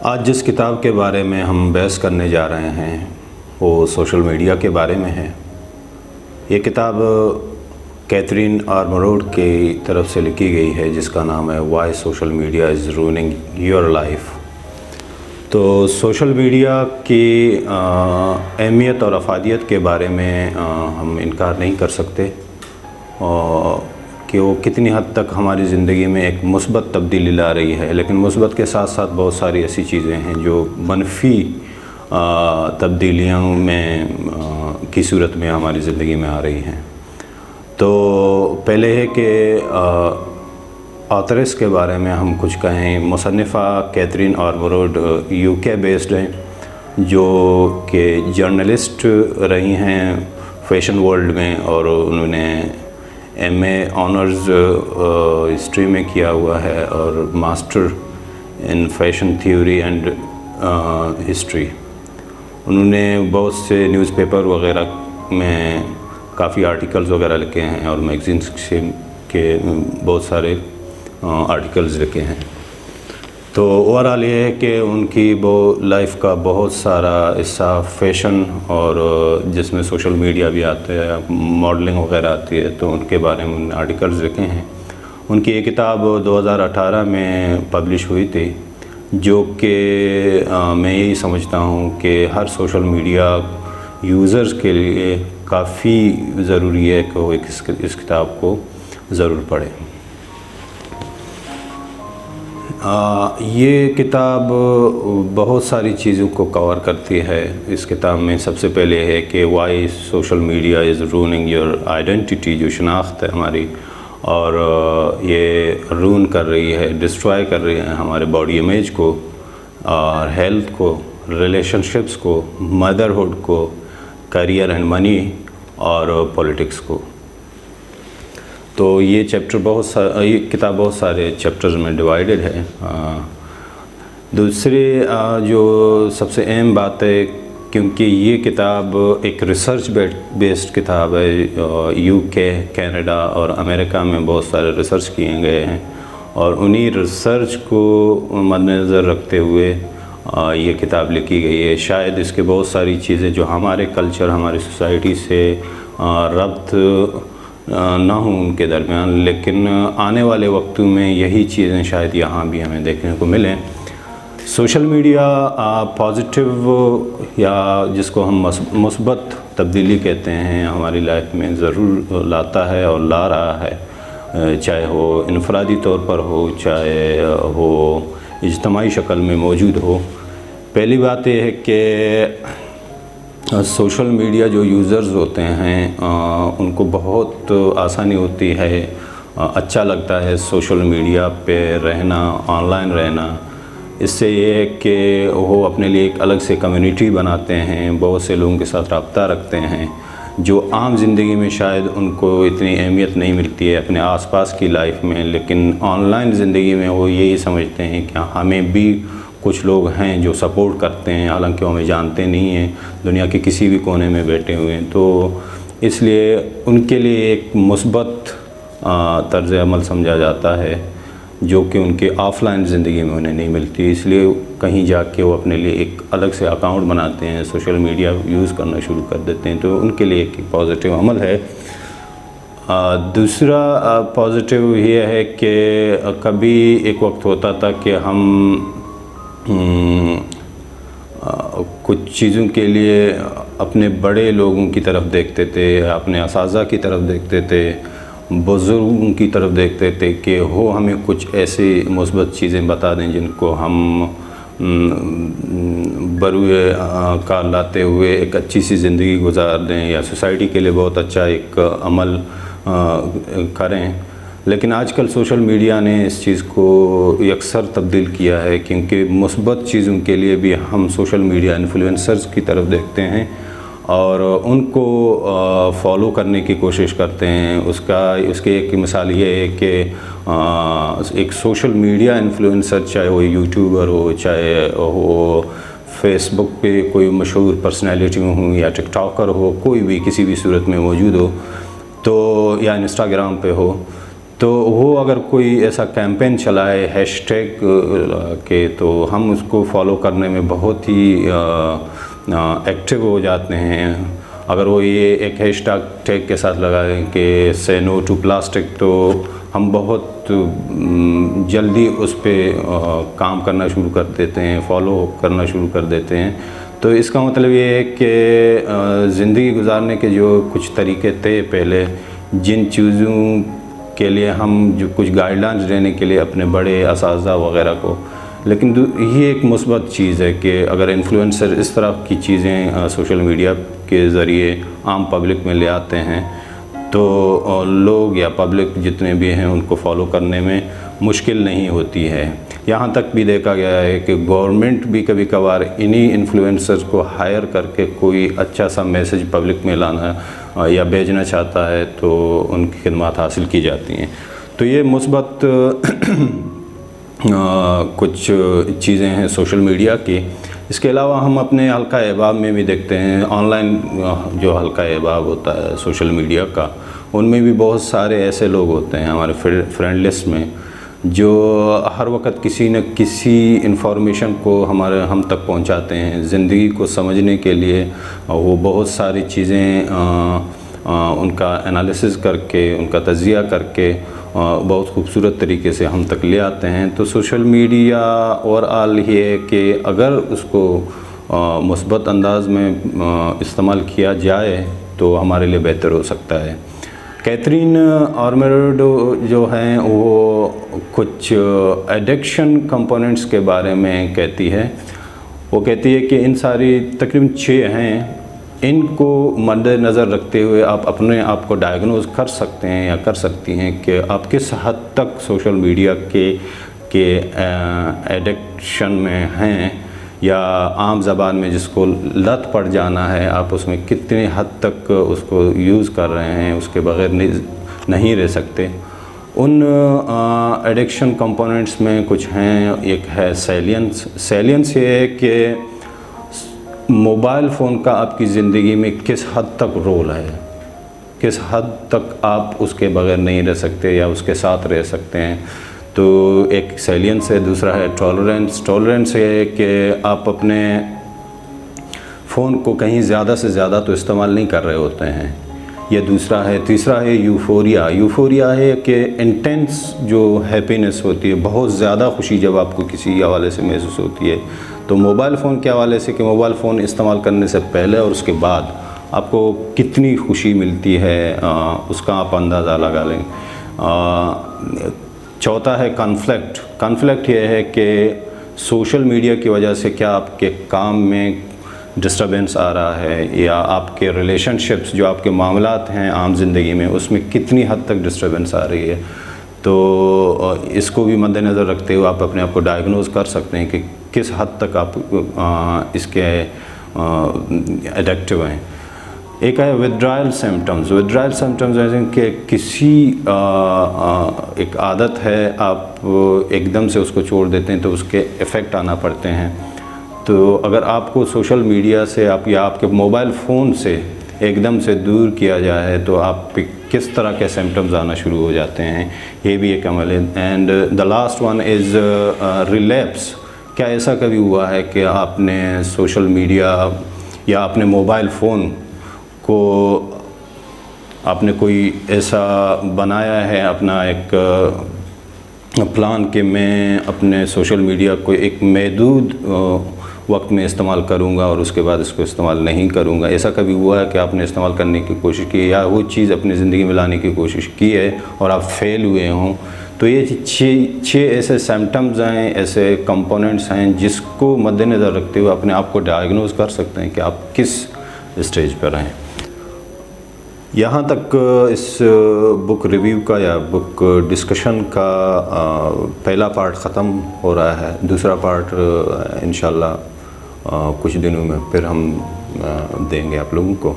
آج جس کتاب کے بارے میں ہم بحث کرنے جا رہے ہیں وہ سوشل میڈیا کے بارے میں ہے۔ یہ کتاب کیتھرین آرمروڈ کی طرف سے لکھی گئی ہے جس کا نام ہے why social media is ruining your life. تو سوشل میڈیا کی اہمیت اور افادیت کے بارے میں ہم انکار نہیں کر سکتے کہ وہ کتنی حد تک ہماری زندگی میں ایک مثبت تبدیلی لا رہی ہے، لیکن مثبت کے ساتھ ساتھ بہت ساری ایسی چیزیں ہیں جو منفی تبدیلیوں میں کی صورت میں ہماری زندگی میں آ رہی ہیں۔ تو پہلے ہے کہ آتھرس کے بارے میں ہم کچھ کہیں۔ مصنفہ کیتھرین آرمروڈ UK بیسڈ ہیں، جو کہ جرنلسٹ رہی ہیں فیشن ورلڈ میں، اور انہوں نے MA آنرز ہسٹری میں کیا ہوا ہے اور master in fashion theory and history. انہوں نے بہت سے نیوز پیپر وغیرہ میں کافی آرٹیکلز وغیرہ لکھے ہیں اور میگزینس کے بہت سارے آرٹیکلز لکھے ہیں۔ تو اوورآل یہ ہے کہ ان کی وہ لائف کا بہت سارا حصہ فیشن اور جس میں سوشل میڈیا بھی آتا ہے، ماڈلنگ وغیرہ آتی ہے، تو ان کے بارے میں ان آرٹیکلز لکھے ہیں۔ ان کی یہ کتاب 2018 میں پبلش ہوئی تھی، جو کہ میں یہی سمجھتا ہوں کہ ہر سوشل میڈیا یوزرز کے لیے کافی ضروری ہے کہ وہ اس کتاب کو ضرور پڑھیں۔ یہ کتاب بہت ساری چیزوں کو کور کرتی ہے۔ اس کتاب میں سب سے پہلے ہے کہ why social media is ruining your identity, جو شناخت ہے ہماری، اور یہ رون کر رہی ہے، ڈسٹرائے کر رہی ہے ہمارے باڈی امیج کو اور ہیلتھ کو، ریلیشن شپس کو، مدرہڈ کو، کیریئر اینڈ منی اور پولیٹکس کو۔ تو یہ یہ کتاب بہت سارے چیپٹرز میں ڈیوائیڈڈ ہے۔ دوسری جو سب سے اہم بات ہے، کیونکہ یہ کتاب ایک ریسرچ بیسڈ کتاب ہے، UK، کینیڈا اور امریکہ میں بہت سارے ریسرچ کیے گئے ہیں، اور انہی ریسرچ کو مد نظر رکھتے ہوئے یہ کتاب لکھی گئی ہے۔ شاید اس کے بہت ساری چیزیں جو ہمارے کلچر، ہماری سوسائٹی سے ربط نہ ہوں ان کے درمیان، لیکن آنے والے وقتوں میں یہی چیزیں شاید یہاں بھی ہمیں دیکھنے کو ملیں۔ سوشل میڈیا پازیٹیو یا جس کو ہم مثبت تبدیلی کہتے ہیں ہماری لائف میں ضرور لاتا ہے اور لا رہا ہے، چاہے وہ انفرادی طور پر ہو، چاہے وہ اجتماعی شکل میں موجود ہو۔ پہلی بات یہ ہے کہ سوشل میڈیا جو یوزرز ہوتے ہیں ان کو بہت آسانی ہوتی ہے، اچھا لگتا ہے سوشل میڈیا پہ رہنا، آن لائن رہنا۔ اس سے یہ ہے کہ وہ اپنے لیے ایک الگ سے کمیونٹی بناتے ہیں، بہت سے لوگوں کے ساتھ رابطہ رکھتے ہیں، جو عام زندگی میں شاید ان کو اتنی اہمیت نہیں ملتی ہے اپنے آس پاس کی لائف میں، لیکن آن لائن زندگی میں وہ یہی سمجھتے ہیں کہ ہمیں بھی کچھ لوگ ہیں جو سپورٹ کرتے ہیں، حالانکہ وہ ہمیں جانتے نہیں ہیں، دنیا کے کسی بھی کونے میں بیٹھے ہوئے ہیں۔ تو اس لیے ان کے لیے ایک مثبت طرز عمل سمجھا جاتا ہے جو کہ ان کے آف لائن زندگی میں انہیں نہیں ملتی۔ اس لیے کہیں جا کے وہ اپنے لیے ایک الگ سے اکاؤنٹ بناتے ہیں، سوشل میڈیا یوز کرنا شروع کر دیتے ہیں، تو ان کے لیے ایک پازیٹیو عمل ہے۔ دوسرا پازیٹیو یہ ہے کہ کبھی ایک وقت ہوتا تھا کہ ہم کچھ چیزوں کے لیے اپنے بڑے لوگوں کی طرف دیکھتے تھے، اپنے اساتذہ کی طرف دیکھتے تھے، بزرگوں کی طرف دیکھتے تھے کہ وہ ہمیں کچھ ایسی مثبت چیزیں بتا دیں جن کو ہم بروئے کار لاتے ہوئے ایک اچھی سی زندگی گزار دیں یا سوسائٹی کے لیے بہت اچھا ایک عمل کریں۔ لیکن آج کل سوشل میڈیا نے اس چیز کو یکسر تبدیل کیا ہے، کیونکہ مثبت چیزوں کے لیے بھی ہم سوشل میڈیا انفلوئنسرز کی طرف دیکھتے ہیں اور ان کو فالو کرنے کی کوشش کرتے ہیں۔ اس کی ایک مثال یہ ہے کہ ایک سوشل میڈیا انفلوئنسر، چاہے وہ یوٹیوبر ہو، چاہے وہ فیس بک پہ کوئی مشہور پرسنالٹی ہوں یا ٹک ٹاکر ہو، کوئی بھی کسی بھی صورت میں موجود ہو، تو یا انسٹاگرام پہ ہو، تو وہ اگر کوئی ایسا کیمپین چلائے ہیش ٹیگ کے تو ہم اس کو فالو کرنے میں بہت ہی ایکٹیو ہو جاتے ہیں. اگر وہ یہ ایک ہیش ٹیگ کے ساتھ لگائیں کہ سے نو ٹو پلاسٹک تو ہم بہت جلدی اس پہ کام کرنا شروع کر دیتے ہیں, فالو کرنا شروع کر دیتے ہیں. تو اس کا مطلب یہ ہے کہ زندگی گزارنے کے جو کچھ طریقے تھے پہلے, جن چیزوں کے لیے ہم جو کچھ گائیڈ لائنز دینے کے لیے اپنے بڑے اساتذہ وغیرہ کو, لیکن یہ ایک مثبت چیز ہے کہ اگر انفلوئنسر اس طرح کی چیزیں سوشل میڈیا کے ذریعے عام پبلک میں لے آتے ہیں تو لوگ یا پبلک جتنے بھی ہیں ان کو فالو کرنے میں مشکل نہیں ہوتی ہے. یہاں تک بھی دیکھا گیا ہے کہ گورنمنٹ بھی کبھی کبھار انہی انفلوئنسرز کو ہائر کر کے کوئی اچھا سا میسج پبلک میں لانا یا بھیجنا چاہتا ہے تو ان کی خدمات حاصل کی جاتی ہیں. تو یہ مثبت کچھ چیزیں ہیں سوشل میڈیا کی. اس کے علاوہ ہم اپنے حلقہ احباب میں بھی دیکھتے ہیں, آن لائن جو حلقہ احباب ہوتا ہے سوشل میڈیا کا, ان میں بھی بہت سارے ایسے لوگ ہوتے ہیں ہمارے فرینڈ لسٹ میں جو ہر وقت کسی نہ کسی انفارمیشن کو ہم تک پہنچاتے ہیں. زندگی کو سمجھنے کے لیے وہ بہت ساری چیزیں ان کا انالیسس کر کے, ان کا تجزیہ کر کے بہت خوبصورت طریقے سے ہم تک لے آتے ہیں. تو سوشل میڈیا اوور آل یہ ہے کہ اگر اس کو مثبت انداز میں استعمال کیا جائے تو ہمارے لیے بہتر ہو سکتا ہے. کیتھرین آرمروڈ جو ہیں وہ کچھ ایڈکشن کمپوننٹس کے بارے میں کہتی ہے. وہ کہتی ہے کہ ان ساری تقریباً 6 ہیں, ان کو مد نظر رکھتے ہوئے آپ اپنے آپ کو ڈائیگنوز کر سکتے ہیں یا کر سکتی ہیں کہ آپ کس حد تک سوشل میڈیا کے ایڈکشن میں ہیں, یا عام زبان میں جس کو لت پڑ جانا ہے, آپ اس میں کتنے حد تک اس کو یوز کر رہے ہیں, اس کے بغیر نہیں رہ سکتے. ان ایڈکشن کمپوننٹس میں کچھ ہیں. ایک ہے سیلینس. سیلینس یہ ہے کہ موبائل فون کا آپ کی زندگی میں کس حد تک رول ہے, کس حد تک آپ اس کے بغیر نہیں رہ سکتے یا اس کے ساتھ رہ سکتے ہیں. تو ایک سیلینس ہے. دوسرا ہے ٹالرنس. ٹالرنس یہ ہے کہ آپ اپنے فون کو کہیں زیادہ سے زیادہ تو استعمال نہیں کر رہے ہوتے ہیں, یہ دوسرا ہے. تیسرا ہے یوفوریا. یوفوریا ہے کہ انٹینس جو ہیپینس ہوتی ہے, بہت زیادہ خوشی جب آپ کو کسی حوالے سے محسوس ہوتی ہے. تو موبائل فون کے حوالے سے کہ موبائل فون استعمال کرنے سے پہلے اور اس کے بعد آپ کو کتنی خوشی ملتی ہے, اس کا آپ اندازہ لگا لیں. چوتھا ہے کانفلکٹ. کانفلکٹ یہ ہے کہ سوشل میڈیا کی وجہ سے کیا آپ کے کام میں ڈسٹربنس آ رہا ہے, یا آپ کے ریلیشن شپس جو آپ کے معاملات ہیں عام زندگی میں اس میں کتنی حد تک ڈسٹربنس آ رہی ہے. تو اس کو بھی مد نظر رکھتے ہوئے آپ اپنے آپ کو ڈائیگنوز کر سکتے ہیں کہ کس حد تک آپ اس کے ایڈکٹیو ہیں. ایک ہے ودرائل سمٹمز. ودرائل سمٹمز ایسے کہ کسی ایک عادت ہے, آپ ایک دم سے اس کو چھوڑ دیتے ہیں تو اس کے ایفیکٹ آنا پڑتے ہیں. تو اگر آپ کو سوشل میڈیا سے یا آپ کے موبائل فون سے ایک دم سے دور کیا جائے تو آپ پہ کس طرح کے سمٹمز آنا شروع ہو جاتے ہیں, یہ بھی ایک عمل ہے. And the last one is relapse. کیا ایسا کبھی ہوا ہے کہ آپ نے سوشل میڈیا یا اپنے موبائل فون کو آپ نے کوئی ایسا بنایا ہے اپنا ایک پلان کہ میں اپنے سوشل میڈیا کو ایک محدود وقت میں استعمال کروں گا اور اس کے بعد اس کو استعمال نہیں کروں گا. ایسا کبھی ہوا ہے کہ آپ نے استعمال کرنے کی کوشش کی ہے یا وہ چیز اپنی زندگی میں لانے کی کوشش کی ہے اور آپ فیل ہوئے ہوں؟ تو یہ 6 ایسے سمٹمز ہیں, ایسے کمپوننٹس ہیں جس کو مد نظر رکھتے ہوئے اپنے آپ کو ڈائیگنوز کر سکتے ہیں کہ آپ کس اسٹیج پر ہیں. یہاں تک اس بک ریویو کا یا بک ڈسکشن کا پہلا پارٹ ختم ہو رہا ہے. دوسرا پارٹ انشاءاللہ کچھ دنوں میں پھر ہم دیں گے آپ لوگوں کو.